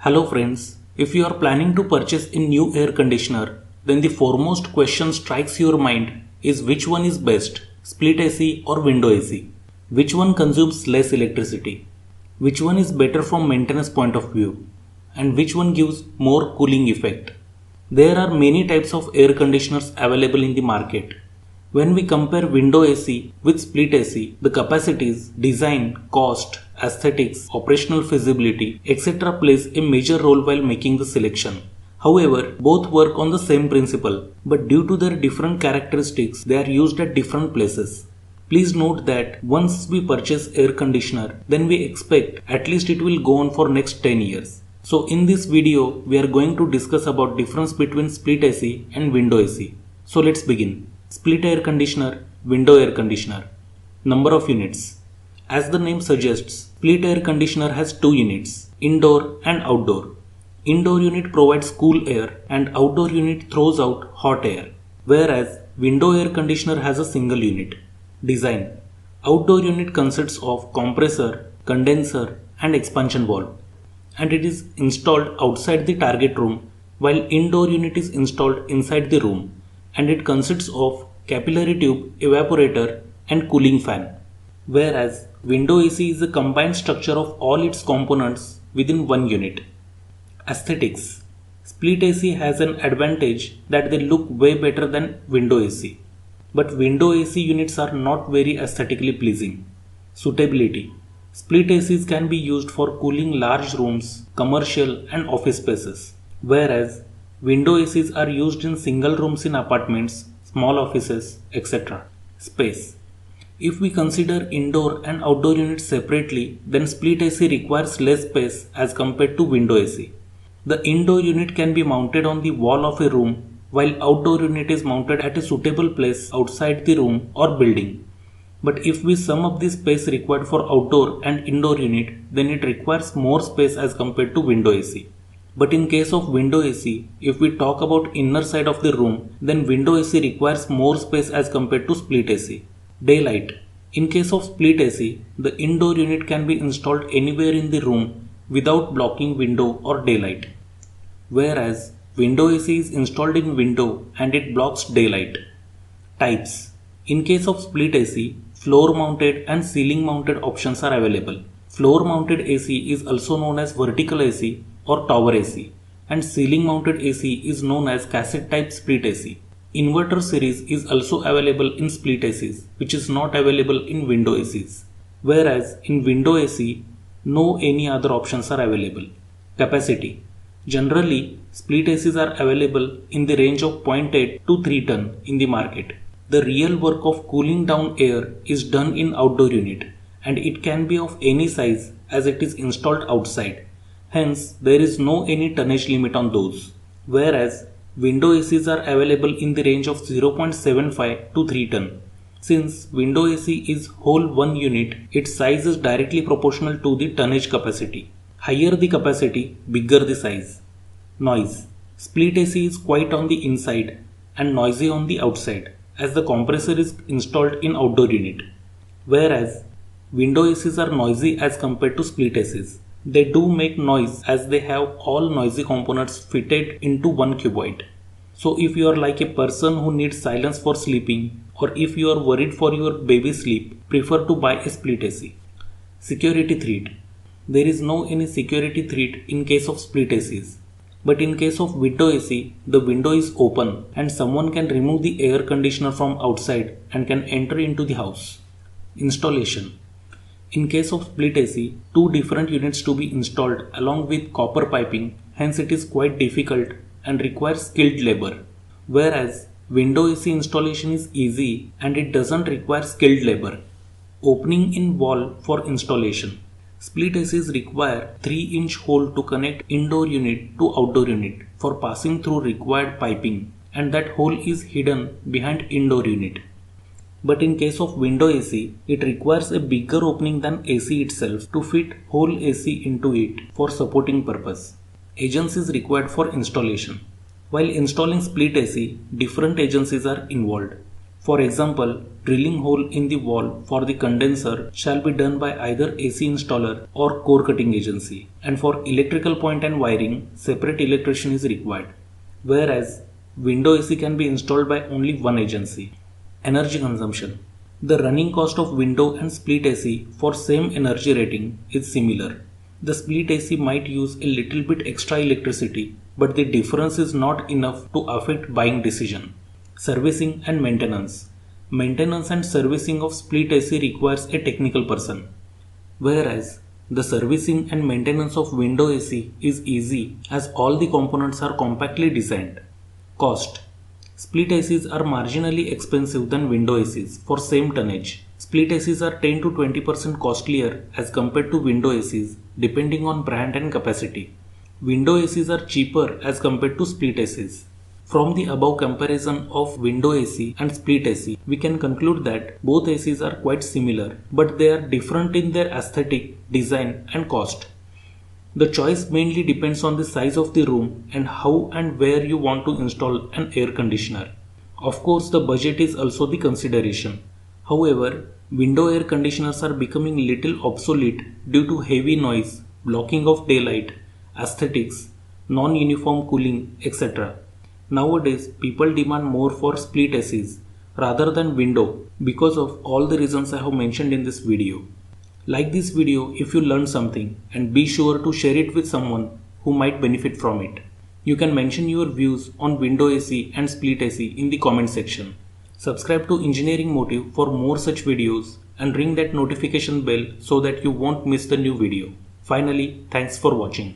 Hello friends, if you are planning to purchase a new air conditioner, then the foremost question strikes your mind is which one is best, split AC or window AC? Which one consumes less electricity? Which one is better from maintenance point of view? And which one gives more cooling effect? There are many types of air conditioners available in the market. When we compare window AC with split AC, the capacities, design, cost, aesthetics, operational feasibility, etc. plays a major role while making the selection. However, both work on the same principle, but due to their different characteristics, they are used at different places. Please note that once we purchase air conditioner, then we expect at least it will go on for next 10 years. So in this video, we are going to discuss about difference between split AC and window AC. So let's begin. Split air conditioner, window air conditioner. Number of units. As the name suggests, split air conditioner has two units, indoor and outdoor. Indoor unit provides cool air and outdoor unit throws out hot air, whereas window air conditioner has a single unit. Design. Outdoor unit consists of compressor, condenser and expansion valve, and it is installed outside the target room, while indoor unit is installed inside the room, and it consists of capillary tube, evaporator and cooling fan. Whereas window AC is a combined structure of all its components within one unit. Aesthetics. Split AC has an advantage that they look way better than window AC. But window AC units are not very aesthetically pleasing. Suitability. Split ACs can be used for cooling large rooms, commercial and office spaces, whereas window ACs are used in single rooms in apartments, small offices, etc. Space. If we consider indoor and outdoor units separately, then split AC requires less space as compared to window AC. The indoor unit can be mounted on the wall of a room, while outdoor unit is mounted at a suitable place outside the room or building. But if we sum up the space required for outdoor and indoor unit, then it requires more space as compared to window AC. But in case of window AC, if we talk about inner side of the room, then window AC requires more space as compared to split AC. Daylight. In case of split AC, the indoor unit can be installed anywhere in the room without blocking window or daylight. Whereas window AC is installed in window and it blocks daylight. Types. In case of split AC, floor mounted and ceiling mounted options are available. Floor mounted AC is also known as vertical AC or tower AC, and ceiling mounted AC is known as cassette type split AC. Inverter series is also available in split ACs, which is not available in window ACs. Whereas in window AC, no any other options are available. Capacity. Generally, split ACs are available in the range of 0.8 to 3 ton in the market. The real work of cooling down air is done in outdoor unit, and it can be of any size as it is installed outside. Hence, there is no any tonnage limit on those. Whereas, window ACs are available in the range of 0.75 to 3 ton. Since window AC is whole one unit, its size is directly proportional to the tonnage capacity. Higher the capacity, bigger the size. Noise. Split AC is quiet on the inside and noisy on the outside, as the compressor is installed in outdoor unit. Whereas, window ACs are noisy as compared to split ACs. They do make noise as they have all noisy components fitted into one cuboid. So if you are like a person who needs silence for sleeping, or if you are worried for your baby sleep, prefer to buy a split AC. Security threat. There is no any security threat in case of split ACs. But in case of window AC, the window is open and someone can remove the air conditioner from outside and can enter into the house. Installation. In case of split AC, two different units to be installed along with copper piping, hence it is quite difficult and requires skilled labor. Whereas window AC installation is easy and it doesn't require skilled labor. Opening in wall for installation. Split ACs require 3-inch hole to connect indoor unit to outdoor unit for passing through required piping, and that hole is hidden behind indoor unit. But in case of window AC, it requires a bigger opening than AC itself to fit whole AC into it for supporting purpose. Agencies required for installation. While installing split AC, different agencies are involved. For example, drilling hole in the wall for the condenser shall be done by either AC installer or core cutting agency, and for electrical point and wiring, separate electrician is required. Whereas window AC can be installed by only one agency. Energy consumption. The running cost of window and split AC for same energy rating is similar. The split AC might use a little bit extra electricity, but the difference is not enough to affect buying decision. Servicing and maintenance. Maintenance and servicing of split AC requires a technical person, whereas the servicing and maintenance of window AC is easy as all the components are compactly designed. Cost. Split ACs are marginally expensive than window ACs for same tonnage. Split ACs are 10 to 20% costlier as compared to window ACs depending on brand and capacity. Window ACs are cheaper as compared to split ACs. From the above comparison of window AC and split AC, we can conclude that both ACs are quite similar, but they are different in their aesthetic, design and cost. The choice mainly depends on the size of the room and how and where you want to install an air conditioner. Of course, the budget is also the consideration. However, window air conditioners are becoming little obsolete due to heavy noise, blocking of daylight, aesthetics, non-uniform cooling, etc. Nowadays, people demand more for split ACs rather than window because of all the reasons I have mentioned in this video. Like this video if you learned something, and be sure to share it with someone who might benefit from it. You can mention your views on window AC and split AC in the comment section. Subscribe to Engineering Motive for more such videos and ring that notification bell so that you won't miss the new video. Finally, thanks for watching.